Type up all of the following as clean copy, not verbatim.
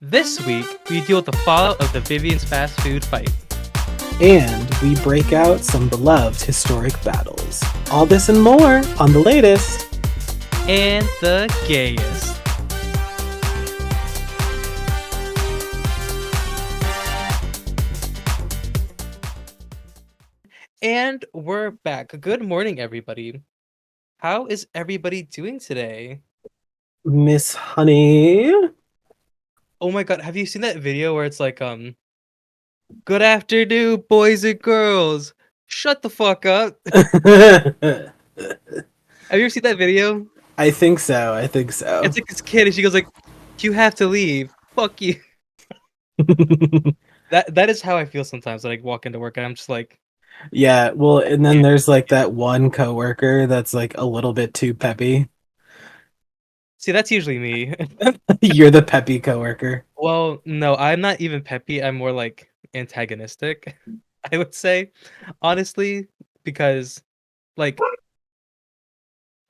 This week, we deal with the fallout of the Vivienne's fast food fight. And we break out some beloved historic battles. All this and more on the latest. And the Gayest. And we're back. Good morning, everybody. How is everybody doing today? Miss Honey. Oh my god, have you seen that video where it's like, good afternoon, boys and girls. Shut the fuck up. I Have you ever seen that video? think so. I think so. It's like this kid and she goes like, you have to leave. Fuck you. That is how I feel sometimes when I walk into work and I'm just like, Yeah, well, and then there's like that one coworker that's like a little bit too peppy. see, that's usually me. You're the peppy coworker. Well, no, I'm not even peppy. I'm more like antagonistic, I would say, honestly, because like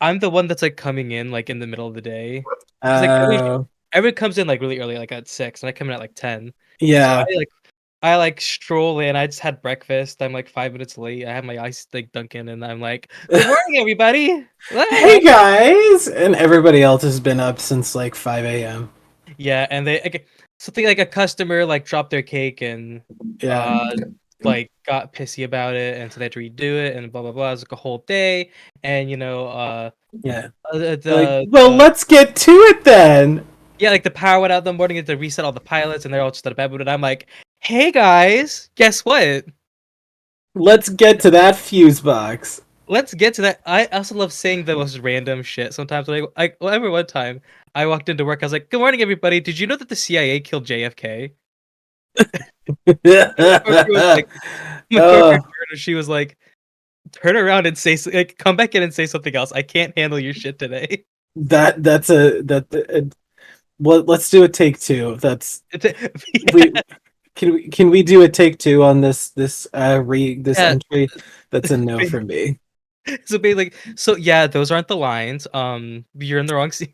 I'm the one that's like coming in like in the middle of the day. Because like Uh, everyone comes in like really early, like at 6, and I come in at like 10. So yeah. I stroll in. I just had breakfast. I'm like 5 minutes late. I have my ice like Dunkin', and I'm like, "Good morning, everybody." Hey guys! And everybody else has been up since like 5 a.m. Yeah, and they like, something like a customer like dropped their cake and Yeah. uh like got pissy about it, and so they had to redo it and blah blah blah. It was like a whole day, and Yeah. Like, the well, let's get to it then. yeah, like the power went out in the morning. To reset all the pilots, and they're all just out of bed with it. I'm like, hey guys, guess what? Let's get to that fuse box. Let's get to that. I also love saying the most random shit sometimes. Well, I remember one time I walked into work. I was like, "Good morning, everybody. Did you know that the CIA killed JFK?" And my coworker was like, my coworker, Oh, she was like, "Turn around and say, like, come back in and say something else. I can't handle your shit today." that's a well, let's do a take two. That's we Yeah, can we do a take two on this yeah. entry? That's a no for me. So basically, so yeah, those aren't the lines. You're in the wrong scene.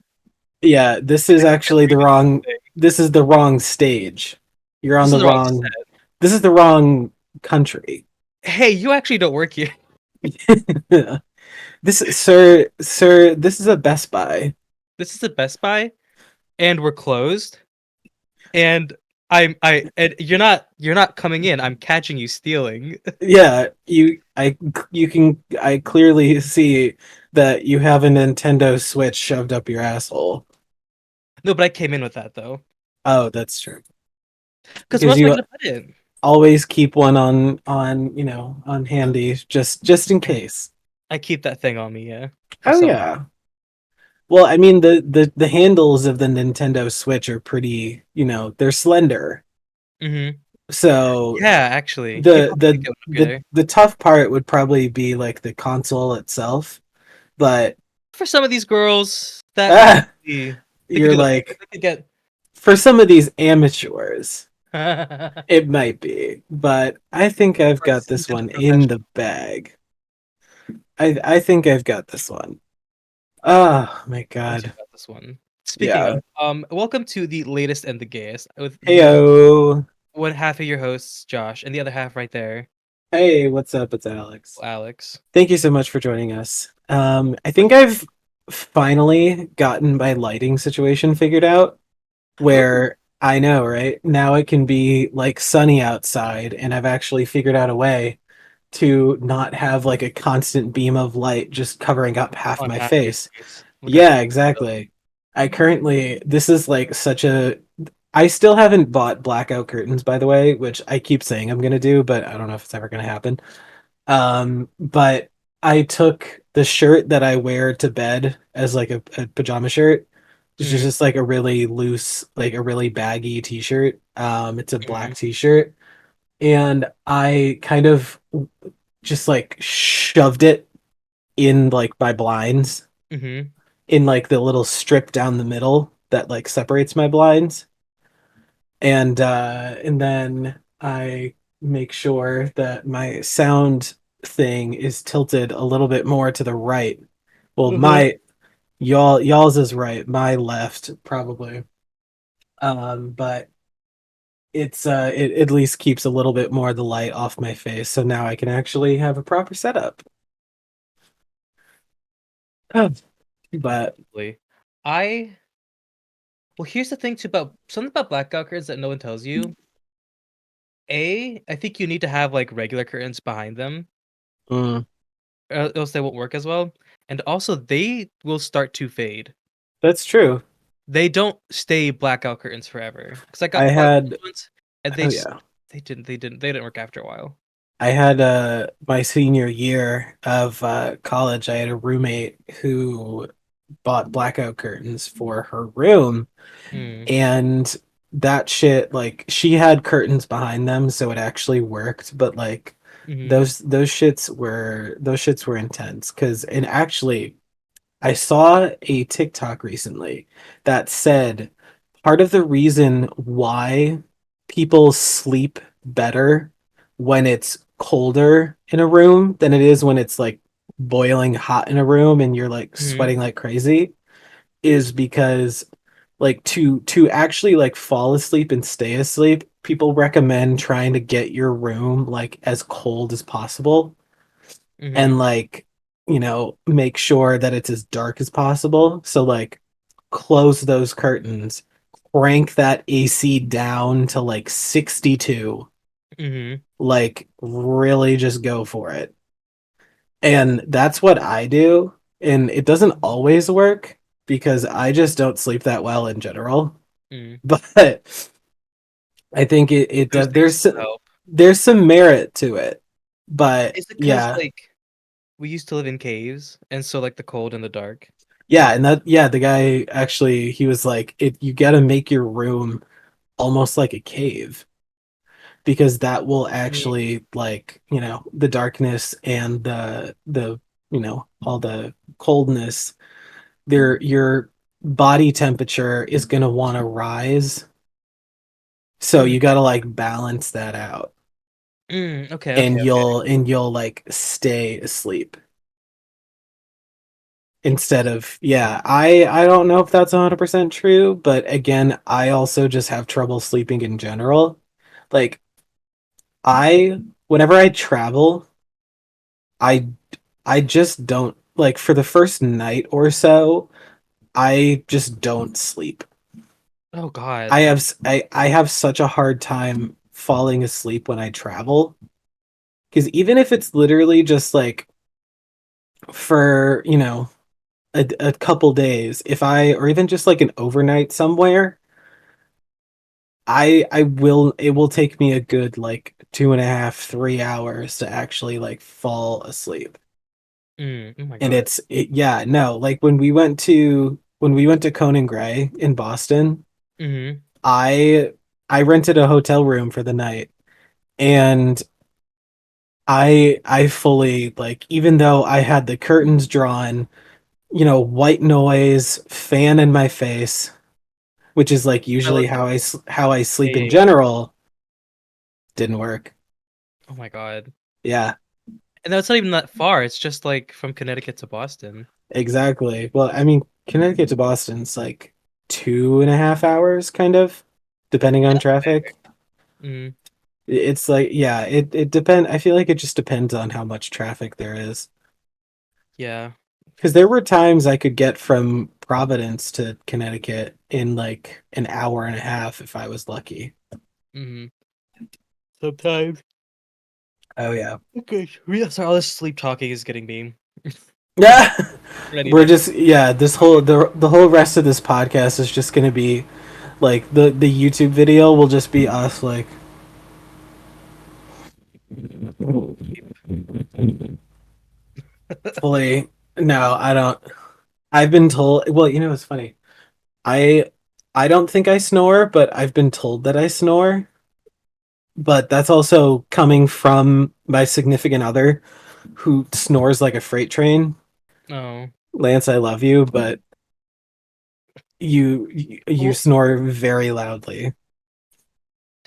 Yeah, this is actually the wrong. This is the wrong stage. You're on This is the the wrong wrong. set. This is the wrong country. Hey, you actually don't work here. This, sir, this is a Best Buy. This is the Best Buy, and we're closed. And and you're not coming in. I'm catching you stealing. Yeah, I clearly see that you have a Nintendo Switch shoved up your asshole. No, but I came in with that though. Oh, that's true. Because where Because else am I you gonna put it? always keep one on handy just in case. I keep that thing on me, yeah. For Oh some. yeah. Well, I mean the handles of the Nintendo Switch are pretty, they're slender. Mm-hmm. So Yeah, actually, you the probably did the get one up the there. the tough part would probably be like the console itself, but For some of these girls, that might ah, be. They could you're do the. like They could get. for some of these amateurs, it might be, but I think I've For got this seasoned one in the professional. bag. I think I've got this one. Oh my Once you god. got this one. Speaking Yeah. of, welcome to the latest and the gayest with me, Heyo. one half of your hosts, Josh, and the other half right there, Hey, what's up? It's Alex. Alex. Thank you so much for joining us. I think I've finally gotten my lighting situation figured out where I know, right? Now it can be like sunny outside, and I've actually figured out a way to not have like a constant beam of light just covering up half On my half of your face. face. Look at Yeah, exactly. This is like such a, I still haven't bought blackout curtains, by the way, which I keep saying I'm gonna do, but I don't know if it's ever gonna happen. But I took the shirt that I wear to bed as like a pajama shirt, which is mm, just like a really loose, like a really baggy t-shirt. It's a black mm, t-shirt, and I kind of just like shoved it in like my blinds, mm-hmm. in like the little strip down the middle that like separates my blinds, and then I make sure that my sound thing is tilted a little bit more to the right. Well, Mm-hmm. y'all's is right, my left probably. But it at least keeps a little bit more of the light off my face, so now I can actually have a proper setup. Oh, but Like, I well, here's the thing too about something about blackout curtains that no one tells you. I think you need to have like regular curtains behind them, mm, or else they won't work as well. And also, they will start to fade. that's true. They don't stay blackout curtains forever. Because I I got one of those had ones, and oh yeah. they didn't work after a while. I had my senior year of college, I had a roommate who bought blackout curtains for her room, Mm, and that shit, like, she had curtains behind them, so it actually worked, but like mhm, those shits were intense. Because, and actually, I saw a TikTok recently that said part of the reason why people sleep better when it's colder in a room than it is when it's like boiling hot in a room and you're like mhm, sweating like crazy is because, like, to actually like fall asleep and stay asleep, people recommend trying to get your room like as cold as possible, and mhm, like, make sure that it's as dark as possible, so like close those curtains, crank that AC down to like 62, mhm, like really just go for it. And that's what I do, and it doesn't always work because I just don't sleep that well in general. mm. But I think it Those does, things do help. there's some merit to it. But Is it because yeah. like we used to live in caves, and so like the cold and the dark? Yeah, and that, yeah, the guy actually, he was like, it you got to make your room almost like a cave, because that will Mm, actually, like, the darkness and the all the coldness, your body temperature is going to want to rise, so mm, you got to like balance that out, okay, and okay, okay. you'll like stay asleep instead of, yeah. I don't know if that's 100% true, but again, I also just have trouble sleeping in general. Like, I whenever I travel, I I just don't, like, for the first night or so, I just don't sleep. Oh God. I have such a hard time falling asleep when I travel, because even if it's literally just like for, a couple days, if I or even just like an overnight somewhere, I will it will take me a good like 2.5, 3 hours to actually like fall asleep. Oh my And God. yeah, no, like when we went to Conan Gray in Boston, Mhm, I I rented a hotel room for the night, and I fully, like, even though I had the curtains drawn, white noise, fan in my face, which is like I usually look at how I yeah, sleep yeah, in yeah. general, didn't work. Oh my God. Yeah, And that's not even that far. It's just like from Connecticut to Boston. exactly. Well, I mean, Connecticut to Boston's like 2.5 hours, kind of, depending on traffic. Mm, It's like, yeah, it depend. I feel like it just depends on how much traffic there is. yeah. Because there were times I could get from Providence to Connecticut in like an hour and a half if I was lucky. Mhm. Sometimes. Oh yeah. Okay. Yeah, sorry, all this sleep talking is getting me Yeah. ready We're to just, yeah, the whole rest of this podcast is just gonna be like the YouTube video will just be us like fully. No, I don't. I've been told, well, it's funny. I I don't think I snore, but I've been told that I snore. But that's also coming from my significant other, who snores like a freight train. No. Lance, I love you, but you Well, snore very loudly.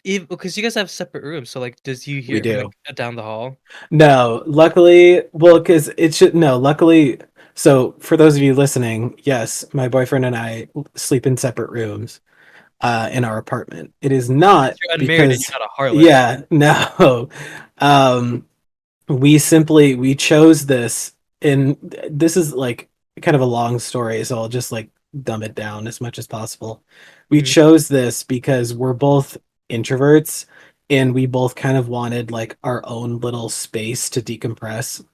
because you guys have separate rooms, so like, does you We hear it from do. like down the hall? No, luckily, well, because it should, no, luckily. So for those of you listening, yes, my boyfriend and I sleep in separate rooms. in our apartment. It is Because not you're unmarried and because, you're not a harlot. yeah, no. Um, we chose this, and this is like kind of a long story, so I'll just like dumb it down as much as possible. We Mhm, chose this because we're both introverts, and we both kind of wanted like our own little space to decompress.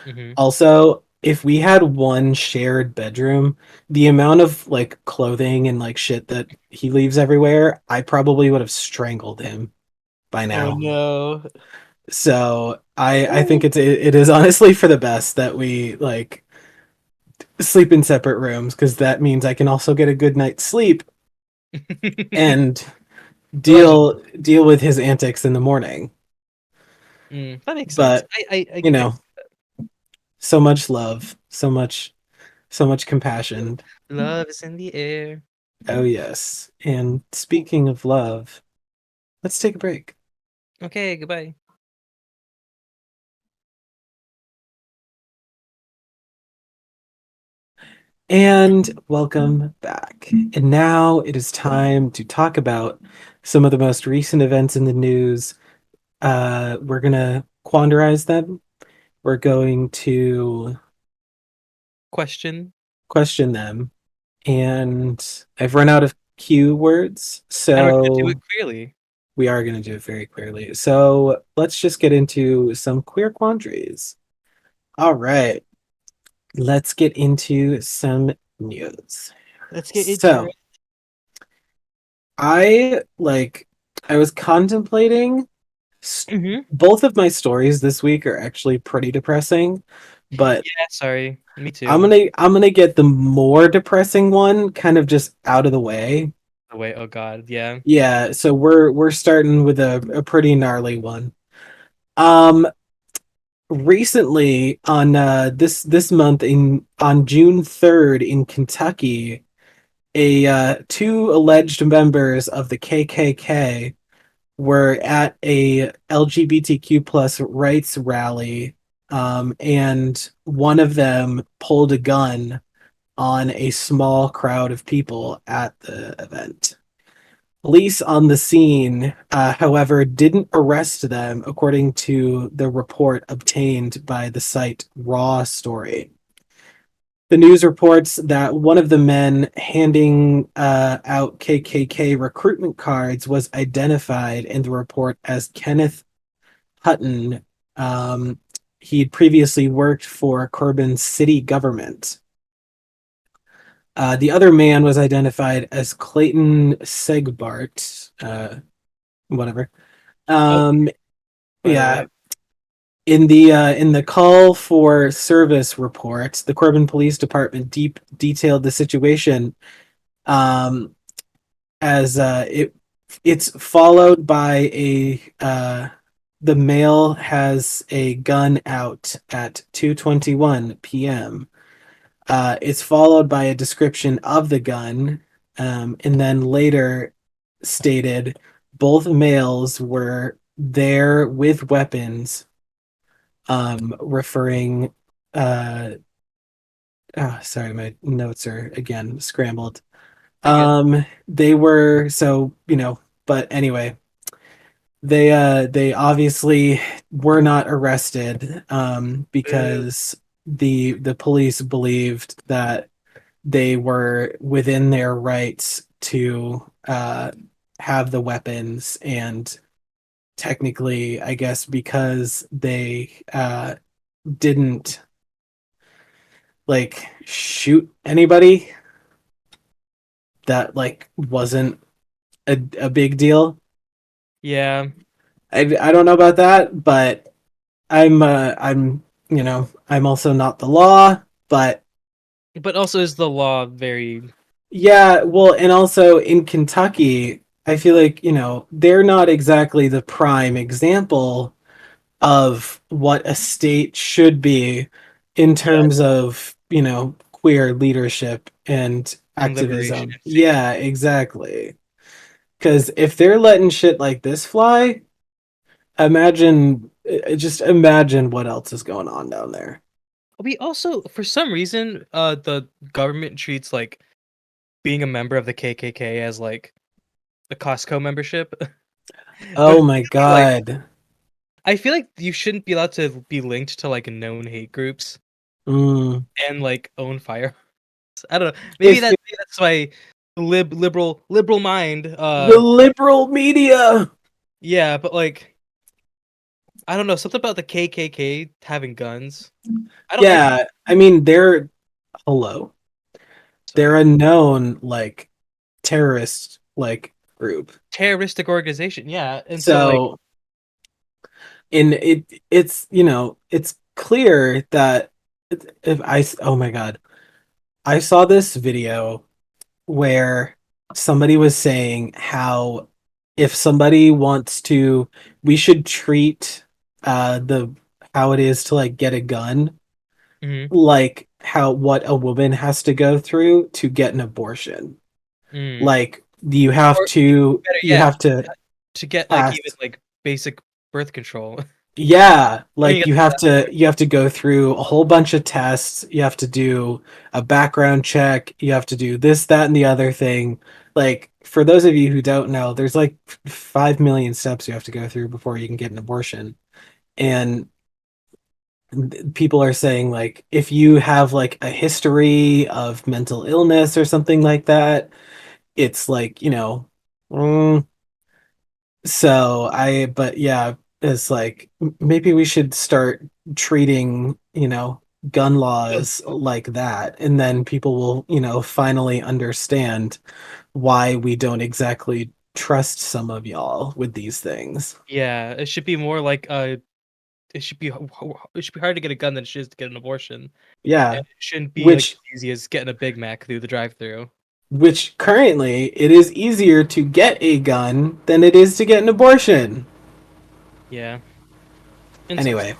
mhm. Also, if we had one shared bedroom, the amount of like clothing and like shit that he leaves everywhere, I probably would have strangled him by Oh now. no. So I think it is honestly for the best that we like sleep in separate rooms, because that means I can also get a good night's sleep and Allegedly. deal with his antics in the morning. That makes sense. But I you can get know, so much love, so much compassion. love is in the air. Oh yes. And speaking of love, let's take a break. Okay, goodbye. And welcome back. And now it is time to talk about some of the most recent events in the news. We're gonna quandarize them. We're going to Question. question them. And I've run out of cue words, And we're gonna do it so clearly. we are going to do it very clearly. So let's just get into some queer quandaries. All right, let's get into some news. Let's get into So I like, I was contemplating it. both of my stories this week are actually pretty depressing, but Yeah, sorry. Me I'm too. gonna I'm gonna get the more depressing one kind of just out of the way. Oh wait, oh god, yeah. Yeah, so we're starting with a pretty gnarly one. Um, recently on this month in on June 3rd in Kentucky, a two alleged members of the KKK were at a LGBTQ plus rights rally, and one of them pulled a gun on a small crowd of people at the event. Police on the scene, however, didn't arrest them, according to the report obtained by the site Raw Story. The news reports that one of the men handing out KKK recruitment cards was identified in the report as Kenneth Hutton. Um, he'd previously worked for Corbin's city government. The other man was identified as Clayton Segbart, whatever. Oh, Um, by the yeah, way. in the call for service report, the Corbin Police Department detailed the situation, um, as it's followed by a the male has a gun out at 2:21 p.m. It's followed by a description of the gun, and then later stated both males were there with weapons, referring. Uh, sorry, my notes are again scrambled. You're good. They were so but anyway, they obviously were not arrested, Boo. because the police believed that they were within their rights to have the weapons, and technically, I guess because they didn't like shoot anybody, that like wasn't a big deal. Yeah. I don't know about that, but I'm I'm also not the law, but But also is the law very yeah, well, and also in Kentucky, I feel like, they're not exactly the prime example of what a state should be in yeah, terms of, queer leadership and and liberation activism. and freedom. Yeah, exactly. Because if they're letting shit like this fly, just imagine what else is going on down there. We also, for some reason, the government treats like being a member of the KKK as like the Costco membership. But Oh my really, like, god. I feel like you shouldn't be allowed to be linked to, like, known hate groups Mm. and, like, own fire. I don't know. If Maybe that's my liberal mind. the liberal media. Yeah, but like I don't know something about the KKK having guns. I think Yeah, I mean they're hello. They're sorry a known like terrorist like group. terroristic organization. Yeah, and so like So in it's it's clear that if I oh my god, I saw this video where somebody was saying how if somebody wants to, we should treat the how it is to like get a gun mm, like how what a woman has to go through to get an abortion. mm, Like you have or even to better you yet, have to to get like even pass. like basic birth control. Yeah, Don't even like get to that point. you have to go through a whole bunch of tests. You have to do a background check. You have to do this, that, and the other thing. Like for those of you who don't know, there's like 5 million steps you have to go through before you can get an abortion. And people are saying like if you have like a history of mental illness or something like that, it's like, mm, so but yeah, it's like maybe we should start treating, gun laws like that, and then people will, finally understand why we don't exactly trust some of y'all with these things. Yeah, it should be more like it should be it should be hard to get a gun than it is to get an abortion. And Yeah, it shouldn't be like which as easy as getting a Big Mac through the drive-through. currently it is easier to get a gun than it is to get an abortion. Yeah, incest. Anyway,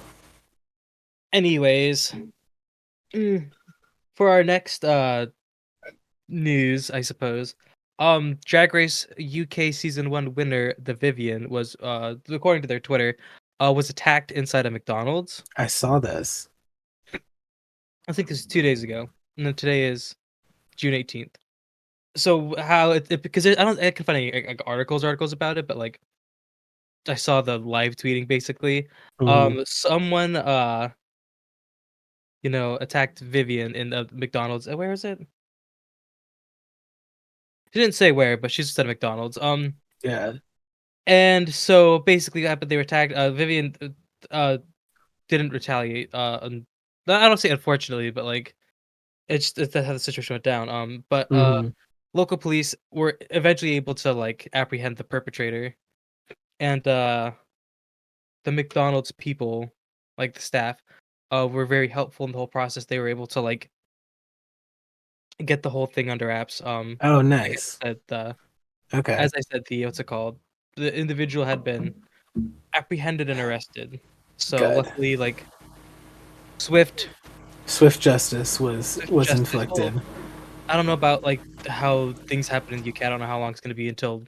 Anyways, mm, for our next news, I suppose. Drag Race UK season 1 winner, the Vivienne, was according to their Twitter, was attacked inside a McDonald's. I saw this. I think this is 2 days ago. And then today is June 18th. So how because I can find any like, articles about it, but like I saw the live tweeting basically. Mm, Someone attacked Vivienne in the McDonald's. Where is it? She didn't say where, but she just said McDonald's. yeah. And so basically what happened, they were attacked. Vivienne didn't retaliate. I don't say unfortunately, but like it's how the situation went down. But Hmm. local police were eventually able to like apprehend the perpetrator, and the McDonald's people, like the staff, were very helpful in the whole process. They were able to like get the whole thing under wraps. Oh, Like I nice. said, Okay, as I said, the what's it called? The individual had been apprehended and arrested. So good. luckily, like swift, Swift justice swift was justice. Well, inflicted. I don't know about like how things happen in the UK. I don't know how long it's gonna be until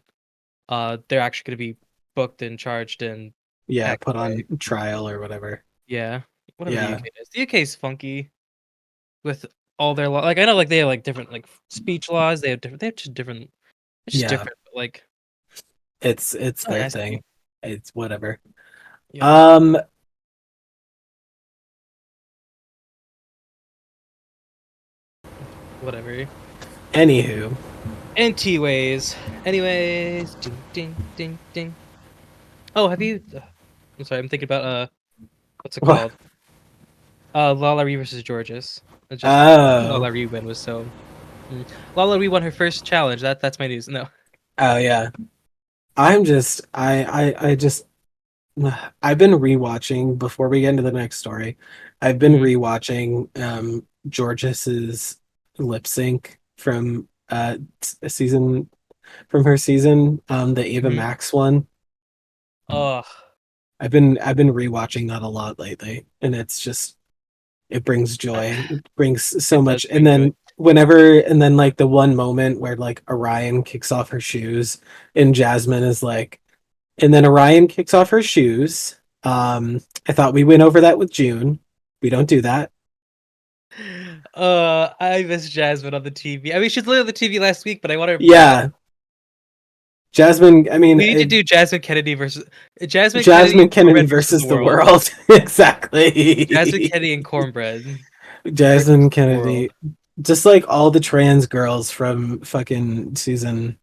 they're actually gonna be booked and charged and Yeah, packed put away. on trial or whatever. Yeah, whatever the Yeah, UK does. The UK is funky with all their like I know like they have like different like speech laws. They have just different. It's just yeah. different, but like It's really their nice to me. thing. It's whatever. Yeah, Um. whatever. Anywho, Anyways, anyways, ding ding ding ding. Oh, have you? I'm sorry, I'm thinking about what's it what? called? Lala Ree versus Georges. It's just Oh, Lala Ree win was so. Lala Ree won her first challenge. That's my news. No. oh yeah. I'm just I just I've been rewatching before we get into the next story. I've been Mhm, rewatching Georges's lip sync from a season from her season, the Ava mhm. Max one. Ugh, I've been rewatching that a lot lately, and it's just it brings joy. It brings so it does much. And bring joy. then like the one moment where like Orion kicks off her shoes and Jasmine is like, and then Orion kicks off her shoes. I thought we went over that with June. We don't do that. I miss Jasmine on the TV. I mean, she's literally on the TV last week, but I want her back. Yeah, Jasmine. I mean, We need to do Jasmine Kennedy versus Jasmine Kennedy Jasmine and Kennedy Cornbread versus the versus the world. world. Jasmine Exactly. Kennedy and Cornbread versus Jasmine the world. Kennedy. Just like all the trans girls from fucking season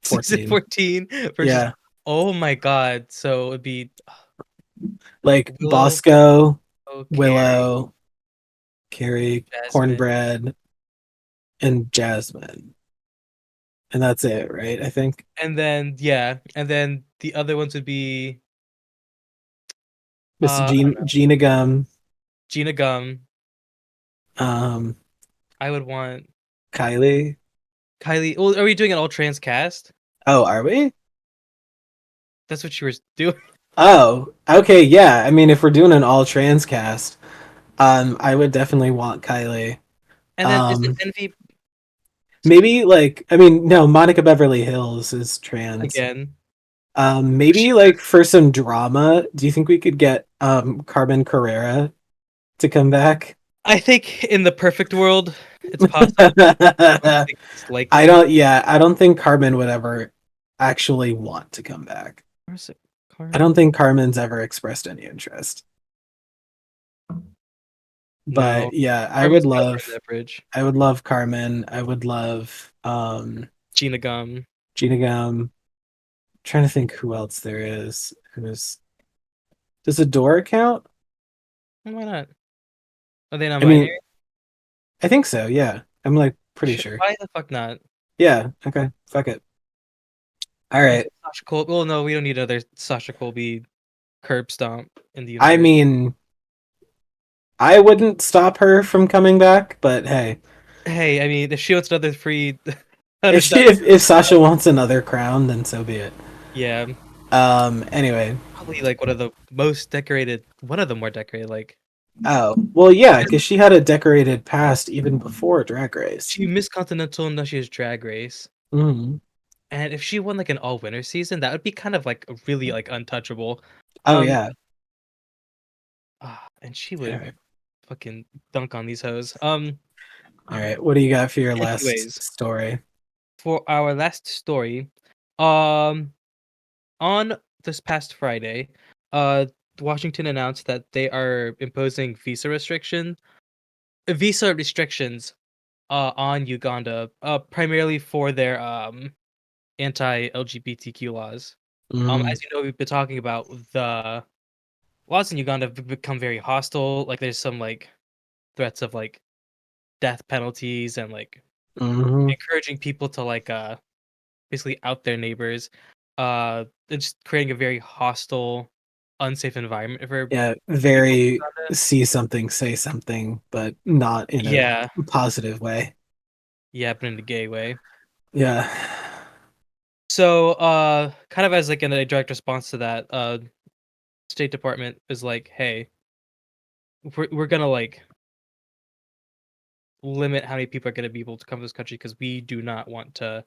Season 14. 14 versus. Yeah. Oh my God! So it'd be Like Willow, Bosco, Carrie, Willow, Carrie, Jasmine, Cornbread, and Jasmine. And that's it, right? I think. and then yeah, and then the other ones would be Miss I don't know, Gina Gum, Gina Gum. um, I would want Kylie. Kylie. Oh, are we doing an all trans cast? Oh, are we? That's what you were doing. Oh, okay, yeah. I mean, if we're doing an all trans cast, I would definitely want Kylie. And then is it Um, Envy maybe like I mean, no, Monica Beverly Hills is trans. again? She, Maybe like for some drama, do you think we could get Carmen Carrera to come back? I think in the perfect world, it's possible. I don't think it's likely. I don't think Carmen would ever actually want to come back. Where's it? I don't Carmen? think Carmen's ever expressed any interest. No. But yeah, Carmen's gotta burn that bridge. I would love Carmen. I would love Gina Gum. Gina Gum. Trying to think who else there is. Who's does Adora count? Why not? Are they I mean, non-binary? I think so, yeah. I'm like pretty sure. Why the fuck not? Yeah, okay. Fuck it. All And right. Sasha Colby. Well, no, we don't need another Sasha Colby curb stomp in the I universe. mean, I wouldn't stop her from coming back, but hey, Hey, I mean, if she wants another free if $100, if Sasha wants another crown, then so be it. yeah, Anyway. probably like one of the most decorated, one of the more decorated. Like Oh, well, yeah, because she had a decorated past even before Drag Race. she missed Continental, and now she has Drag Race. Mhm. And if she won like an all winter season, that would be kind of like really like untouchable. Oh Um, yeah. and she All would right. fucking dunk on these hoes. All right. What do you got for your last Anyways, story? for our last story, um, on this past Friday, Washington announced that they are imposing visa restrictions, on Uganda, primarily for their anti-LGBTQ laws. Mm, As you know, we've been talking about the laws in Uganda have become very hostile. Like, there's some like threats of like death penalties and like hmm. encouraging people to like basically out their neighbors, and just creating a very hostile, unsafe environment for Yeah, people in very Uganda. see something, say something, but not in a Yeah, positive way. yeah, but in a gay way. Yeah. So, kind of as like in a direct response to that, State Department is like, "Hey, we're gonna like limit how many people are gonna be able to come to this country because we do not want to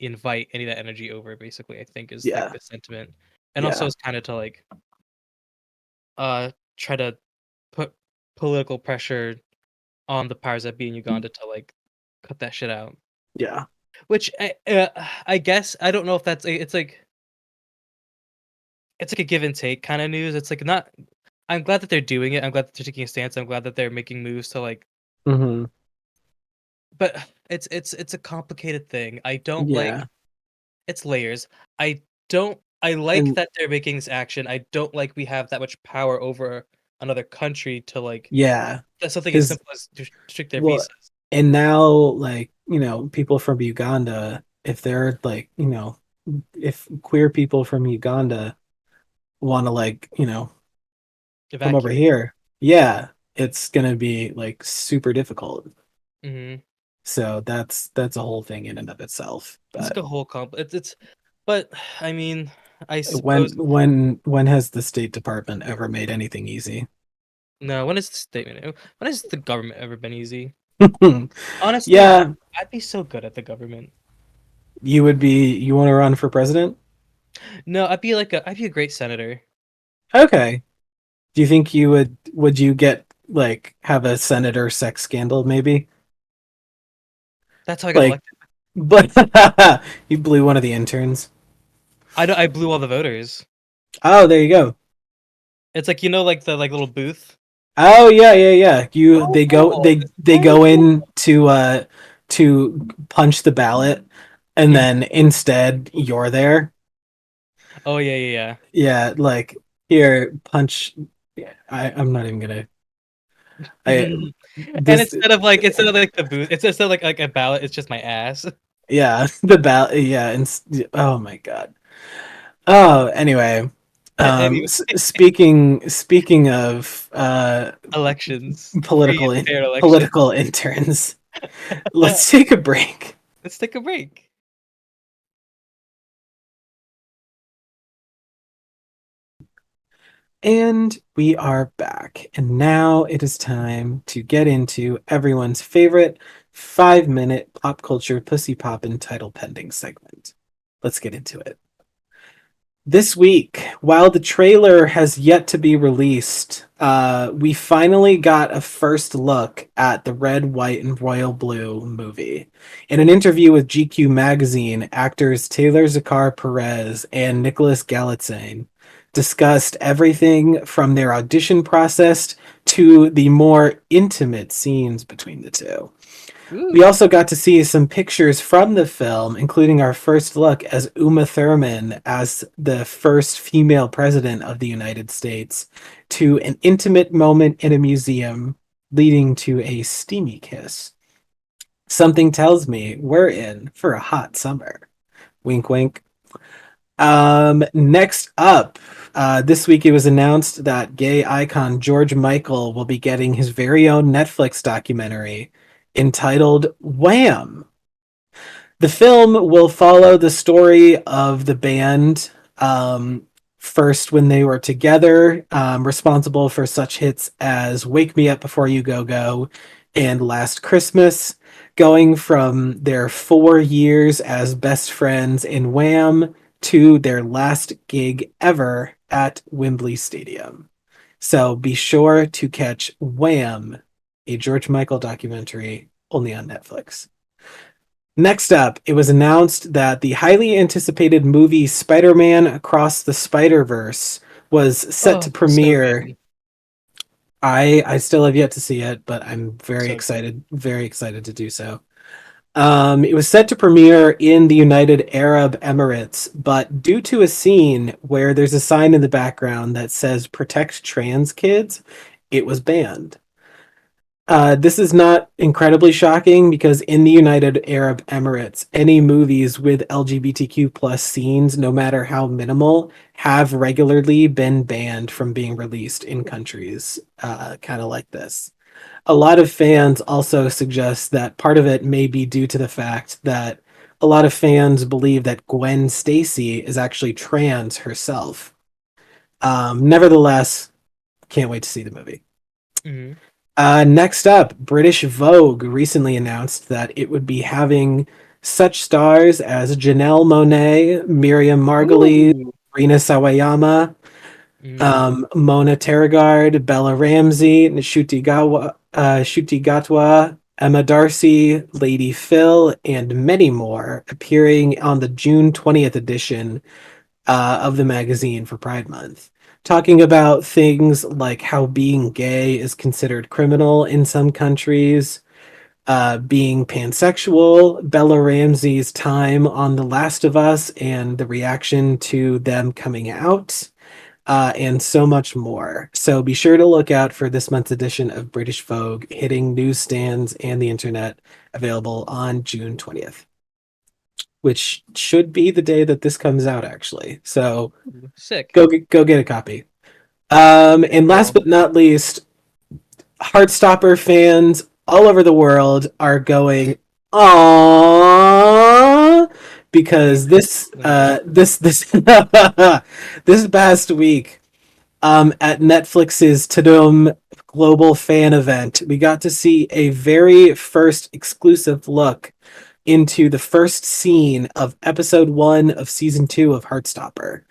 invite any of that energy over." Basically, I think is like Yeah. the sentiment, and also Yeah. it's kind of to like try to put political pressure on the powers that be in Uganda to like cut that shit out. Yeah. Which I guess I don't know if that's it's like a give and take kind of news. It's like not. I'm glad that they're doing it. I'm glad that they're taking a stance. I'm glad that they're making moves to like. Hmm. But it's a complicated thing. I don't like Yeah. it's layers. I don't. I like And that they're making this action. I don't like we have that much power over another country to like. yeah, That's something as because simple as to restrict their well, visas. and now like, people from Uganda, if they're like, if queer people from Uganda want to like, come over Evacuate. here, yeah, it's gonna be like super difficult. Hmm. So that's a whole thing in and of itself. It's like But a whole comp. It's but I mean, I when suppose when when has the State Department ever made anything easy? no. When is the statement? When has the government ever been easy? Honestly, Yeah, I'd be so good at the government. you want to run for president? No, I'd be a great senator. Okay. Do you think would you get like have a senator sex scandal maybe? That's how I got Like elected. But you blew one of the interns. I blew all the voters. Oh, there you go. It's like like the like little booth. Oh yeah, yeah, yeah. You they go Oh, they it's they go terrible. in to punch the ballot, and Mhm. then instead you're there. Oh yeah, yeah, Yeah, like here, punch. Yeah, I'm not even gonna. I yeah. And this instead of like the booth, it's instead of like a ballot, it's just my ass. yeah the ballot yeah and oh my god. Oh, anyway, Anyway, speaking of elections, free political and fair elections. political interns, let's take a break. Let's take a break. And we are back. And now it is time to get into everyone's favorite 5 minute pop culture pussy poppin' title pending segment. Let's get into it. This week, while the trailer has yet to be released, we finally got a first look at the Red, White, and Royal Blue movie. In an interview with GQ magazine, actors Taylor Zakar Perez and Nicholas Galitzine discussed everything from their audition process to the more intimate scenes between the two. We Ooh. also got to see some pictures from the film, including our first look as Uma Thurman as the first female president of the United States, to an intimate moment in a museum leading to a steamy kiss. Something tells me we're in for a hot summer. Wink, wink. Next up, this week it was announced that gay icon George Michael will be getting his very own Netflix documentary entitled Wham! The film will follow the story of the band, first when they were together, responsible for such hits as Wake Me Up Before You Go Go and Last Christmas, going from their 4 years as best friends in Wham to their last gig ever at Wembley Stadium. So be sure to catch Wham, a George Michael documentary only on Netflix. Next up, it was announced that the highly anticipated movie Spider Man Across the Spider Verse was set to Oh, so premiere. good. I still have yet to see it, but I'm So good. very excited to do so. It was set to premiere in the United Arab Emirates, but due to a scene where there's a sign in the background that says protect trans kids, it was banned. This is not incredibly shocking because in the United Arab Emirates, any movies with LGBTQ plus scenes, no matter how minimal, have regularly been banned from being released in countries kind of like this. A lot of fans also suggest that part of it may be due to the fact that a lot of fans believe that Gwen Stacy is actually trans herself. Nevertheless, can't wait to see the movie. Hmm. Next up, British Vogue recently announced that it would be having such stars as Janelle Monáe, Miriam Margolyes, Ooh. Rina Sawayama, Mm. Mona Terrigard, Bella Ramsey, Ncuti Gatwa, Emma Darcy, Lady Phil, and many more appearing on the June 20th edition of the magazine for Pride Month, talking about things like how being gay is considered criminal in some countries, being pansexual, Bella Ramsey's time on The Last of Us and the reaction to them coming out, and so much more. So be sure to look out for this month's edition of British Vogue hitting newsstands and the internet, available on June 20th, which should be the day that this comes out, actually. So Ooh, sick. go get a copy. I And last will. but not least, Heartstopper fans all over the world are going, "Aww," Let because me this let me guess. this past week, at Netflix's Tudum Global Fan Event, we got to see a very first exclusive look into the first scene of episode 1 of season 2 of Heartstopper.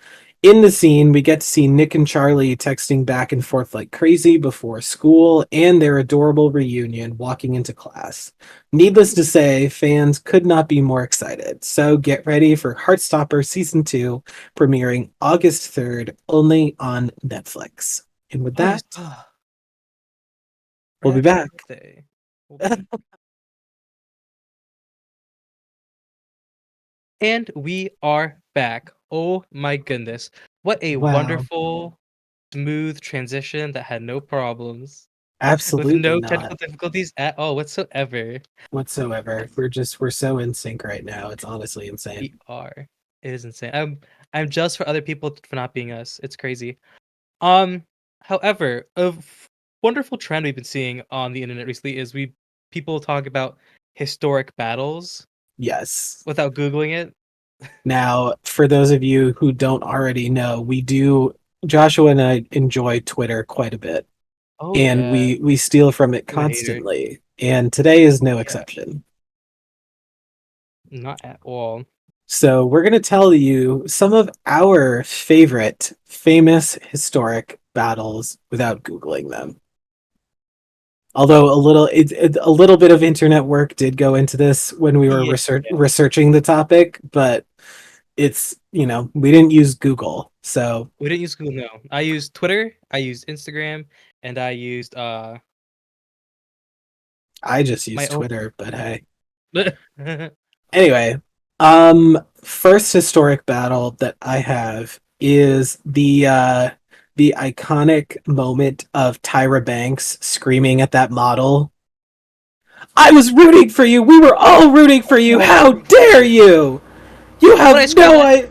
In the scene, we get to see Nick and Charlie texting back and forth like crazy before school and their adorable reunion walking into class. Needless to say, fans could not be more excited. So get ready for Heartstopper Season 2 premiering August 3rd only on Netflix. And with that, August. Ah, we'll right be after my back. birthday. We'll be And we are back. Oh my goodness. What a Wow. wonderful, smooth transition that had no problems, with Absolutely no not technical difficulties at all whatsoever. whatsoever. We're so in sync right now. It's honestly insane. We are. It is insane. I'm just for other people for not being us. It's crazy. Um, However, wonderful trend we've been seeing on the internet recently is we people talk about historic battles Yes. without Googling it. Now, for those of you who don't already know, we do Joshua and I enjoy Twitter quite a bit, Oh and yeah. we steal from it I'm a hater. constantly. And today is no Yeah, exception. not at all. So, we're going to tell you some of our favorite famous historic battles without googling them. Although a little bit of internet work did go into this when we were Yeah. researching the topic, but it's, we didn't use Google. So, We didn't use Google, no. I used Twitter, I used Instagram, and I used I just use my own. Twitter, but hey. Anyway, first historic battle that I have is the iconic moment of Tyra Banks screaming at that model. I was rooting for you. We were all rooting for you. Oh, How dare you? You when I have scream no that, I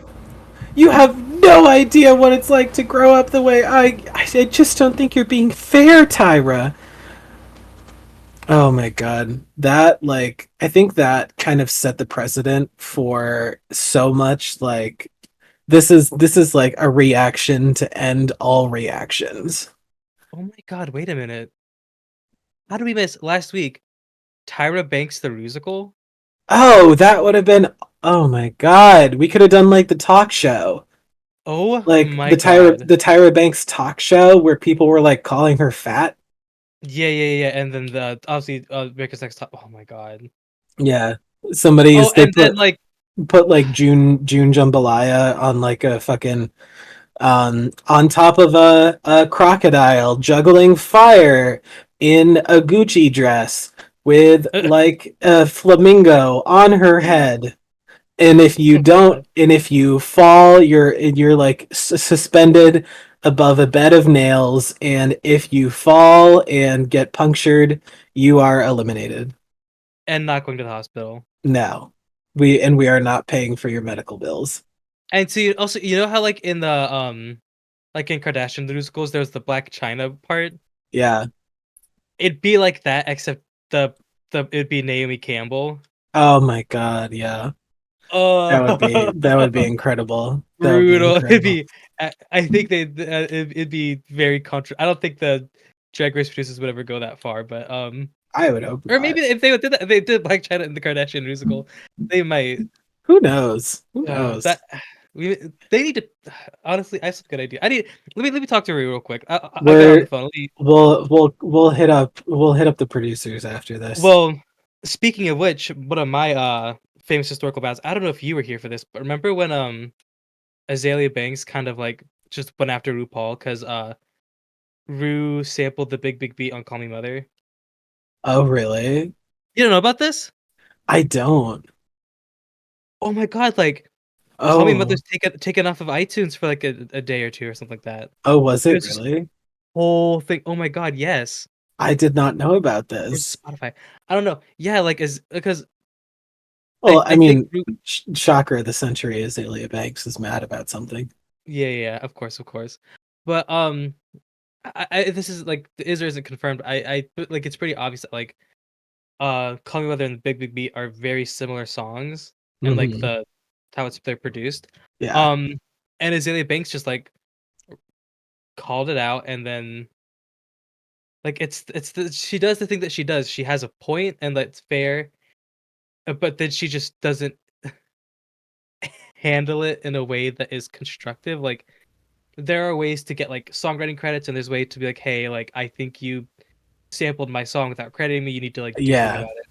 you have no idea what it's like to grow up the way I just don't think you're being fair, Tyra. Oh my god. That I think that kind of set the precedent for so much this is like a reaction to end all reactions. oh my god, wait a minute. How did we miss last week Tyra Banks the Rusical? Oh, that would have been oh my god. We could have done like the talk show. Oh Like my god. the Tyra Banks talk show where people were like calling her fat. Yeah, and then the obviously America's Next Top. Oh my god. Yeah. Oh, They and then like put like June Jambalaya on like a fucking on top of a crocodile juggling fire in a Gucci dress with like a flamingo on her head. And if you oh my don't, god. and if you fall, you're like suspended above a bed of nails. And if you fall and get punctured, you are eliminated. And not going to the hospital. No, we are not paying for your medical bills. And see also you know how like in the like in Kardashian musicals there's the Black China part? Yeah. It'd be like that except it'd be Naomi Campbell. Oh my God. Yeah. Oh, That would be incredible. That would be brutal. It'd incredible. be I think it'd be very I don't think the Drag Race producers would ever go that far, but I would hope or not. maybe if they did that, if they did Black China in the Kardashian musical, they might. Who knows? Who knows? That we they need to honestly. I have some good idea. Let me talk to her real quick. I got her on the We're phone. we'll hit up the producers after this. Well, speaking of which, one of my famous historical battles. I don't know if you were here for this, but remember when Azalea Banks kind of like just went after RuPaul because Ru sampled the Big Big Beat on Call Me Mother. Oh, really? You don't know about this? I don't. Oh my god! Like Call Me Oh, Mother's taken off of iTunes for like a day or two or something like that. oh, was It it was this really? whole thing. Oh my god! Yes. I did not know about Or this. Spotify. I don't know. Yeah, like is because Well, I I think mean, shocker of the century, Azalea Banks is mad about something. yeah, of course. But this is like the is or isn't confirmed. But, like it's pretty obvious that like Call Me Mother and Big Big Beat are very similar songs and like Hmm. they're produced. Yeah. Um and Azalea Banks just like called it out and then like she does the thing that she does. She has a point and that's fair, but then she just doesn't handle it in a way that is constructive. Like there are ways to get like songwriting credits, and there's ways to be like, hey, like I think you sampled my song without crediting me. You need to like do something Yeah. about it.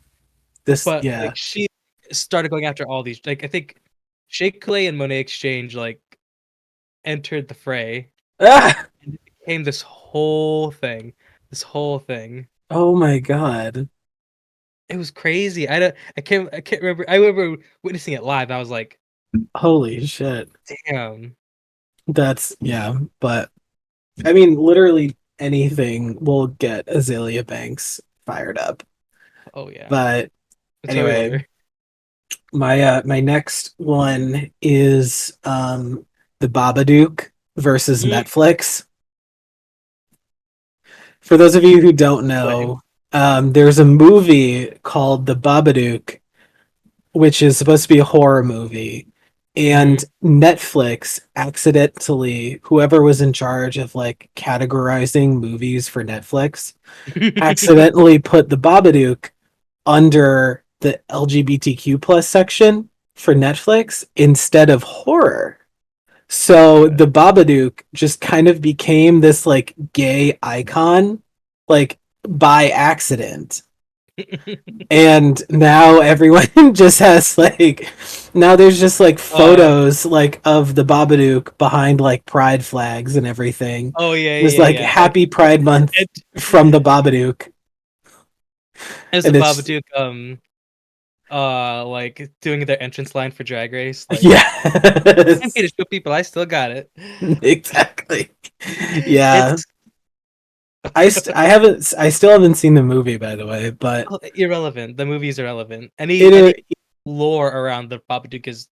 This But yeah. like she started going after all these. Like I think Shake Clay and Monet Exchange like entered the fray, Ah! and it became this whole thing. This whole thing. Oh my god. It was crazy. I can't remember. I remember witnessing it live. I was like, Holy shit. damn. That's yeah, but I mean literally anything will get Azalea Banks fired up. Oh yeah. But Tell me anyway, more. my next one is the Babadook versus Mm, Netflix. For those of you who don't explain. know, there's a movie called The Babadook, which is supposed to be a horror movie. And Mm-hmm. Netflix accidentally, whoever was in charge of like categorizing movies for Netflix, accidentally put The Babadook under the LGBTQ plus section for Netflix instead of horror. So the Babadook just kind of became this like gay icon, like by accident. And now everyone just has like now there's just like uh photos like of the Babadook behind like pride flags and everything. oh yeah, There's yeah, like yeah. Like happy Pride Month it, from the Babadook. as the And it's Babadook like doing their entrance line for Drag Race, like I'm here yes. to show people I still got it. Exactly. Yeah. It's I still haven't seen the movie by the way, but irrelevant. The movie's irrelevant. it Any lore around the Babadook is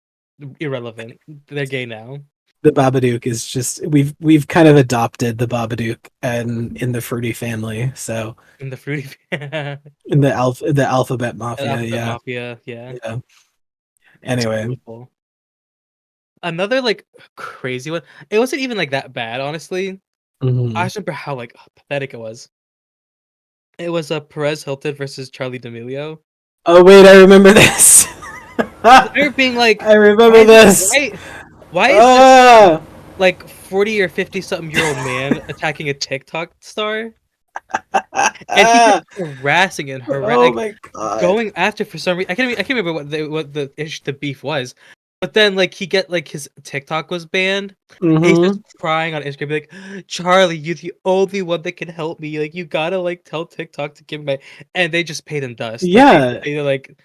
irrelevant. They're gay now. the Babadook is just we've kind of adopted the Babadook and in the Fruity family. So In the fruity in the alphabet mafia, Alphabet yeah. Mafia, yeah. Yeah. It's Anyway. beautiful. Another like crazy one. It wasn't even like that bad, honestly. I Mhm. just remember how like pathetic it was. It was Perez Hilton versus Charlie D'Amelio. Oh wait, I remember this. They're being like, I remember this. why is this Ah! like 40 or 50 something year old man attacking a TikTok star? And he kept harassing and Oh my god. going after for some reason. I can't remember what the beef was. But then like he get like his TikTok was banned. And he's just Mhm. crying on Instagram, be like, Charlie, you're the only one that can help me. Like you gotta like tell TikTok to give me, and they just paid him dust. Like Yeah. they like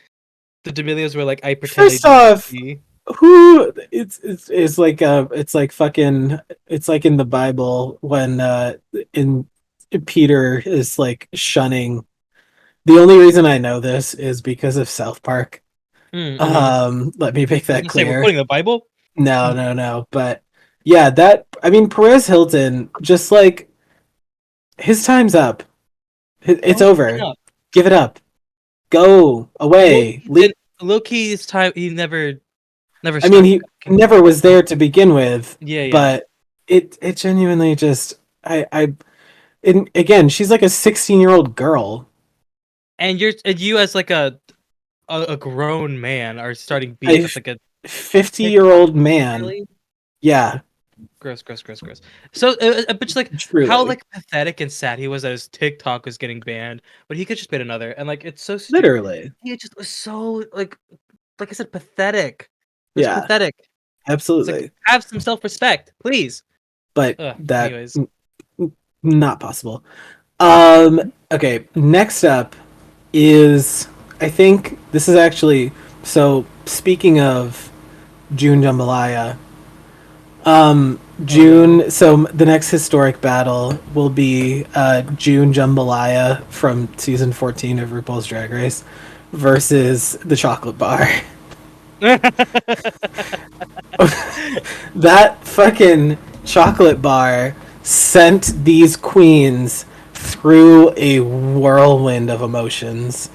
the D'Amelios were like, I pretend I First didn't off, see. who it's like it's like fucking it's like in the Bible when in Peter is like shunning. The only reason I know this is because of South Park. Mm-hmm. Let me make I was that gonna say we're clear. quoting the Bible. No, no, no. But yeah, that I mean Perez Hilton, just like his time's up. It's Oh, over. no. Give it up. Go Low away. key didn't low key's time he never I mean, started he back never was in there to begin with, yeah, yeah. but it genuinely just I and again, she's like a 16-year-old girl, And you as like a grown man are starting beef a with like a 50-year-old TikTok man. really Yeah, gross, gross, gross, gross. So, but just like how truly, like pathetic and sad he was that his TikTok was getting banned, but he could just made another, and like it's so stupid. literally. He just was so like I said, pathetic. It was Yeah, pathetic. It's like absolutely. have some self respect, please. But Ugh. that Anyways, not possible. Okay, next up is I think this is actually so speaking of June Jambalaya, oh no. June. So the next historic battle will be June Jambalaya from season 14 of RuPaul's Drag Race versus the chocolate bar. That fucking chocolate bar sent these queens through a whirlwind of emotions.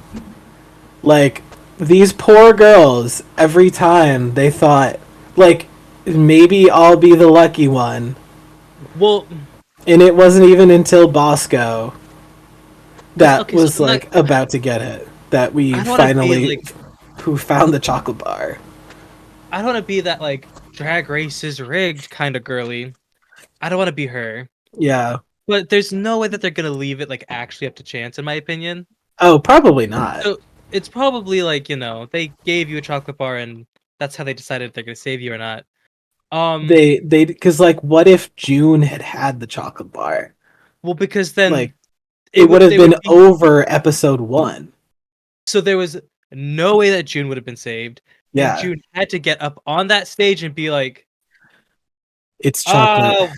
Like these poor girls, every time they thought, like, maybe I'll be the lucky one. Well, And it wasn't even until Bosco this that okay. So was I'm not. like about to get it that we I don't want to be finally like. who found the chocolate bar. I don't want to be that like drag race is rigged kind of girly. I don't want to be her. Yeah. But there's no way that they're gonna leave it like actually up to chance, in my opinion. Oh, probably not. So it's probably like, they gave you a chocolate bar and that's how they decided if they're gonna save you or not. Um, They because like, what if June had had the chocolate bar? well, because Like, then it would have they been would be over episode one. so there was no way that June would have been saved, and Yeah, June had to get up on that stage and be like, it's chocolate. "Oh,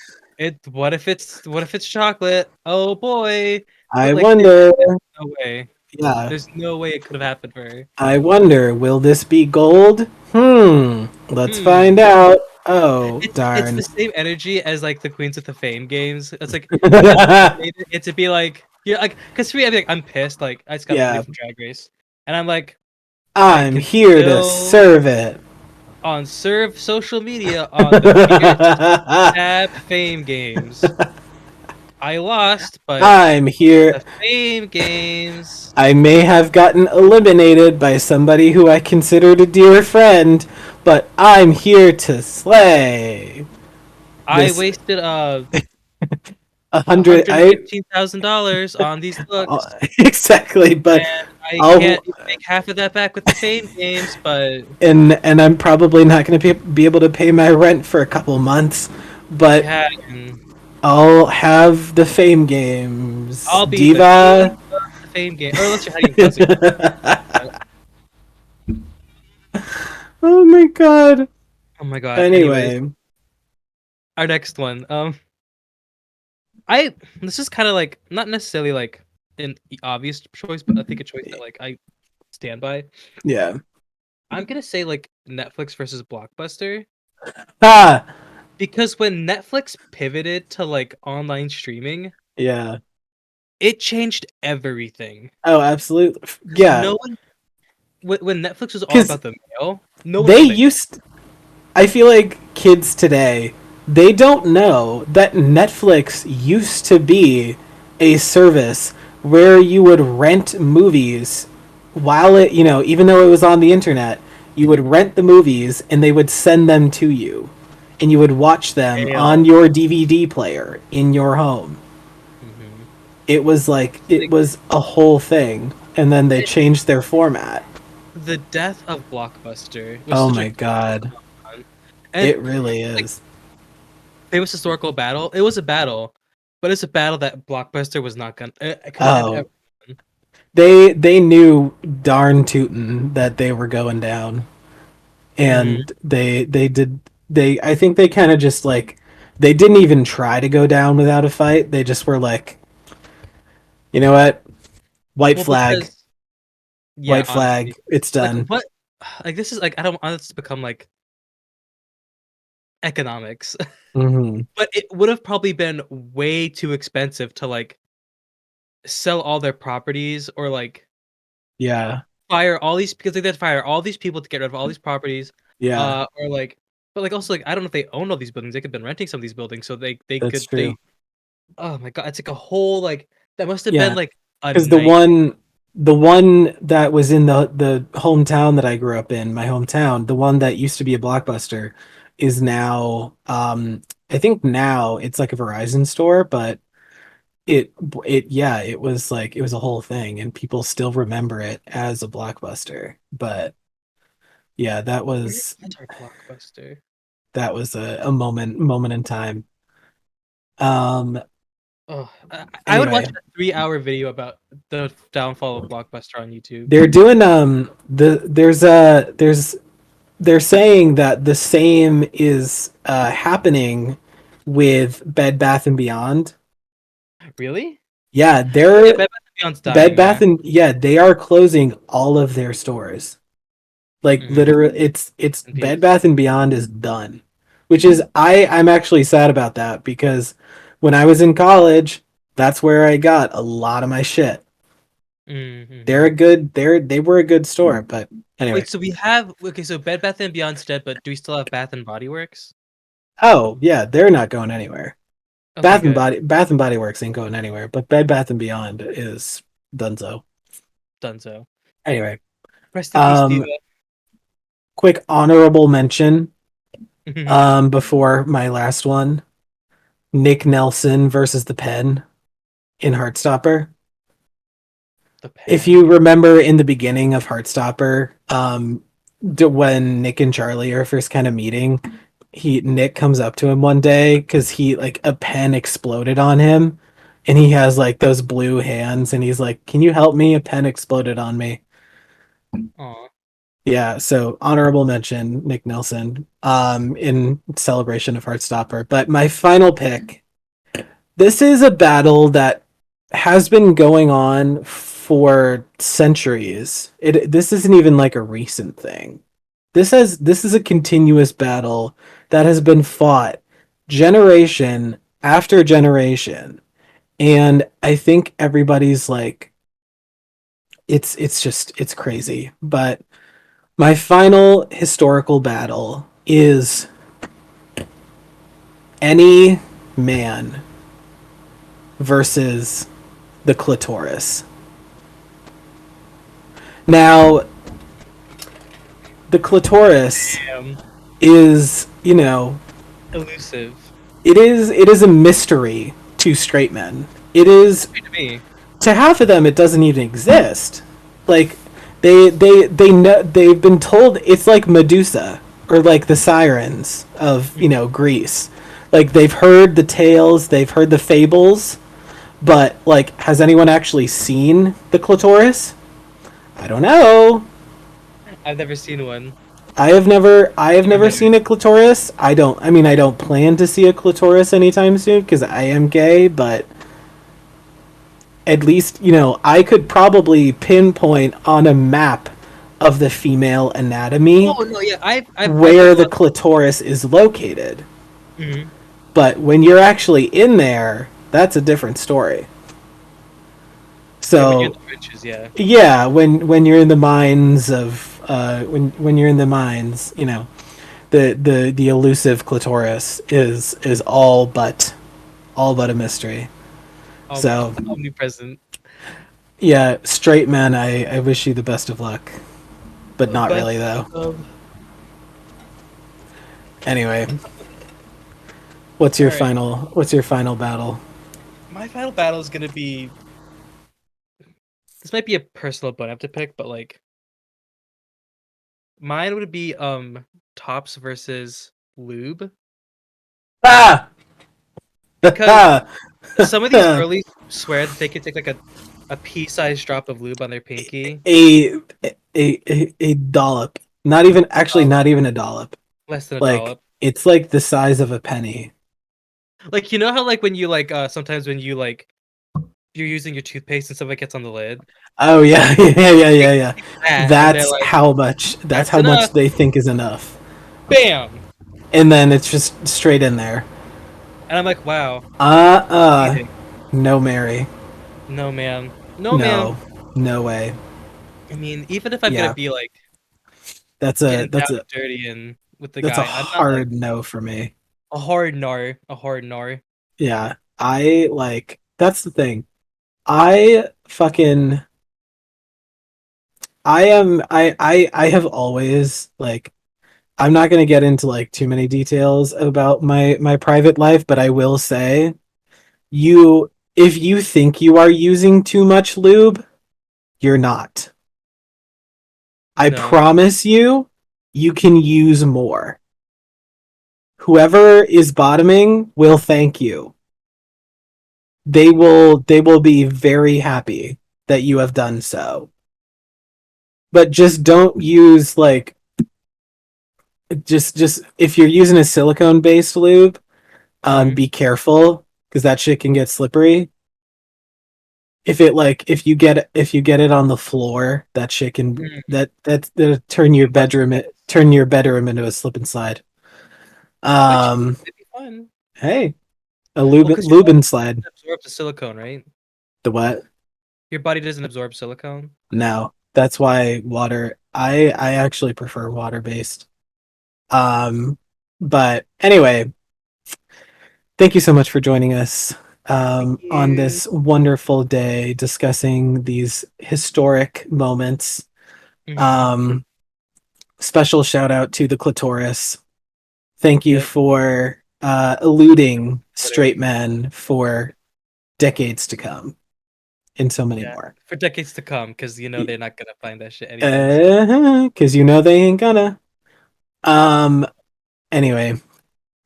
what if it's chocolate? Oh boy!" I But like, wonder. there's no way. Yeah, There's no way it could have happened for her. I wonder. Will this be gold? Let's find Hmm. out. Oh It's darn. the same energy as like the Queens of the Fame games. It's like you got eliminated. It's to be like you're like because for me, I'd be like I'm pissed. Like I just got Yeah, eliminated from Drag Race, and I'm like I I'm can here to still serve it. on serve social media on the fierce tab Fame games. I lost, but I'm here. the Fame games. I may have gotten eliminated by somebody who I considered a dear friend, but I'm here to slay. I This wasted a one hundred. hundred I $15,000 on these looks, exactly, but and I I'll can't even make half of that back with the Fame games. But and I'm probably not going to be able to pay my rent for a couple months, but yeah, and I'll have the fame games. I'll be the queen Diva. of the Fame game. Or unless you're hiding cousin. Oh my god. Oh my god. Anyways, Anyway, our next one. I this is kind of like not necessarily like an obvious choice, but I think a choice that like I stand by. yeah. I'm gonna say like Netflix versus Blockbuster Ah, because when Netflix pivoted to like online streaming, yeah. it changed everything. Oh, absolutely. Because Yeah, no one when Netflix was all because about the mail, no one they owned it. used. I feel like kids today, they don't know that Netflix used to be a service where you would rent movies while it, even though it was on the internet, you would rent the movies and they would send them to you. And you would watch them on Mail. your DVD player in your home. Hmm. It was like, it Like was a whole thing. And then they changed their format. the death of Blockbuster was Oh such a my good god. one. And It really like is. famous historical battle. It was a battle, but it's a battle that Blockbuster was not gonna. It couldn't have ever Oh, won. they knew darn tootin' that they were going down, Mm. and they did they I think they kind of just like they didn't even try to go down without a fight. They just were like, you know what, white Well, flag, because yeah, white flag, honestly, it's like done. what, like this is like I don't want this to become like economics, Hmm. but it would have probably been way too expensive to like sell all their properties or like Yeah, fire all these because they did fire all these people to get rid of all these properties, yeah, or like, but like also like I don't know if they owned all these buildings. They could have been renting some of these buildings, so they that's could true. they. Oh my god, it's like a whole like that must have been Yeah, like a because night. the one that was in the hometown that I grew up in, my hometown, the one that used to be a Blockbuster, is now I think now it's like a Verizon store, but it it yeah, it was a whole thing and people still remember it as a Blockbuster. But yeah, Where was our blockbuster? that was a moment in time. Um Oh, I would watch anyway, a 3 hour video about the downfall of Blockbuster on YouTube. they're doing there's they're saying that the same is happening with Bed Bath and Beyond. Really? Yeah, Oh yeah, they're Bed Bath and Beyond's Bed dying. Bath Yeah. and yeah, they are closing all of their stores. Like Hmm. literally, it's In Bed peace. Bath and Beyond is done, which is I'm actually sad about that because when I was in college, that's where I got a lot of my shit. Mm-hmm. They were a good store, but anyway. Wait, so we have okay, so Bed Bath and Beyond's dead, but do we still have Bath and Body Works? Oh yeah, they're not going anywhere. Okay, good. Bath and Body Works ain't going anywhere, but Bed Bath and Beyond is donezo. Done so. Anyway, Rest in peace, Diva. um, quick honorable mention before my last one. Nick Nelson versus the Pen in Heartstopper. The If you pen. remember in the beginning of Heartstopper, when Nick and Charlie are first kind of meeting, he Nick comes up to him one day because he like a pen exploded on him, and he has like those blue hands, and he's like, "Can you help me? A pen exploded on me." Aw. Yeah, so honorable mention, Nick Nelson, in celebration of Heartstopper. But my final pick, this is a battle that has been going on for centuries. This isn't even like a recent thing. This is a continuous battle that has been fought generation after generation. And I think everybody's like it's just it's crazy. But my final historical battle is any man versus the clitoris. Now, the clitoris Damn. is, you know, Elusive. it is a mystery to straight men. It is Mystery to me. to half of them it doesn't even exist. Like they know they've been told it's like Medusa or like the sirens of, you know, Greece. Like they've heard the tales, they've heard the fables, but like has anyone actually seen the clitoris? I don't know. I've never seen one. I have Never never met seen a clitoris. I mean I don't plan to see a clitoris anytime soon cuz I am gay, but at least, you know, I could probably pinpoint on a map of the female anatomy Oh no, yeah, I've done where a the lot. clitoris is located. Mhm. But when you're actually in there, that's a different story. Yeah, when you're in So, the trenches, yeah. yeah, when you're in the mines of when you're in the mines, you know, the elusive clitoris is all but a mystery. Um, So, omnipresent. yeah, straight men, I wish you the best of luck, but not But really though. um, Anyway, all right. what's your final battle? My final battle is gonna be. This might be a personal bone I have to pick, but like mine would be tops versus lube Ah! because a some of these girlies swear that they can take like a pea-sized drop of lube on their pinky. a, a dollop. Not even actually Dollop. not even a dollop. Less than a Like dollop. it's like the size of a penny. Like you know how like when you like sometimes when you like you're using your toothpaste and stuff like gets on the lid. Oh yeah, They yeah. take that and they're like, That's "That's how much enough." they think is enough. Bam. And then it's just straight in there. And I'm like, "Wow, Uh-uh. amazing." No Mary. No, man. No, man. No. No way. I mean, even if I'm gonna Yeah. be like That's getting down a and dirty and with the that's a guy, I'm not like hard no for me. a hard nar. Yeah. I like that's the thing. I fucking I have always like I'm not going to get into like too many details about my private life, but I will say you if you think you are using too much lube, you're not. I No. promise you, you can use more. Whoever is bottoming will thank you. They will be very happy that you have done so. But just don't use like just if you're using a silicone based lube, Mhm. be careful because that shit can get slippery. If you get it on the floor, that shit can Mhm. that Can bust your ass. turn your bedroom into a slip and slide. Which Um, it'd be fun. hey, a Well, because your lube body and slide. doesn't absorb the silicone, right? The what? Your body doesn't absorb silicone. No, that's why water. I actually prefer water based. Um, but anyway, thank you so much for joining us Thank on you. this wonderful day discussing these historic moments. Mhm. Um, special shout out to the clitoris. Thank you Yep. for eluding Twitter. straight men for decades to come, and so many Yeah, more. for decades to come, because you know they're not gonna find that shit anytime soon. Because you know they ain't gonna. Um. Anyway,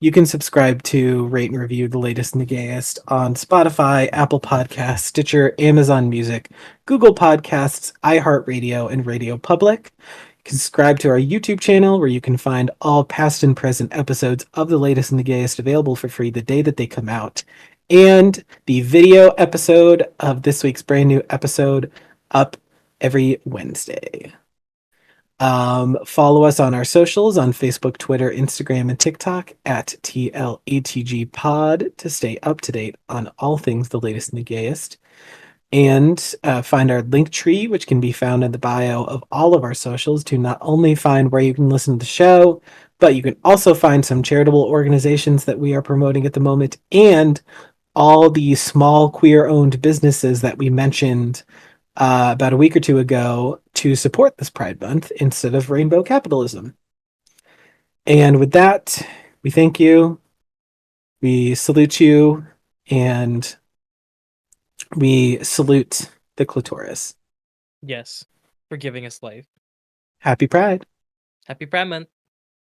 you can subscribe to rate and review the latest and the gayest on Spotify, Apple Podcasts, Stitcher, Amazon Music, Google Podcasts, iHeartRadio, and Radio Public. You can subscribe to our YouTube channel where you can find all past and present episodes of the latest and the gayest available for free the day that they come out. And the video episode of this week's brand new episode up every Wednesday. Follow us on our socials on Facebook, Twitter, Instagram, and TikTok at TLATG Pod to stay up to date on all things the latest and the gayest. And find our link tree, which can be found in the bio of all of our socials, to not only find where you can listen to the show, but you can also find some charitable organizations that we are promoting at the moment and all the small queer owned businesses that we mentioned about a week or two ago to support this Pride Month instead of rainbow capitalism. And with that, we thank you, we salute you, and we salute the clitoris. Yes, for giving us life. Happy Pride. Happy Prime Month.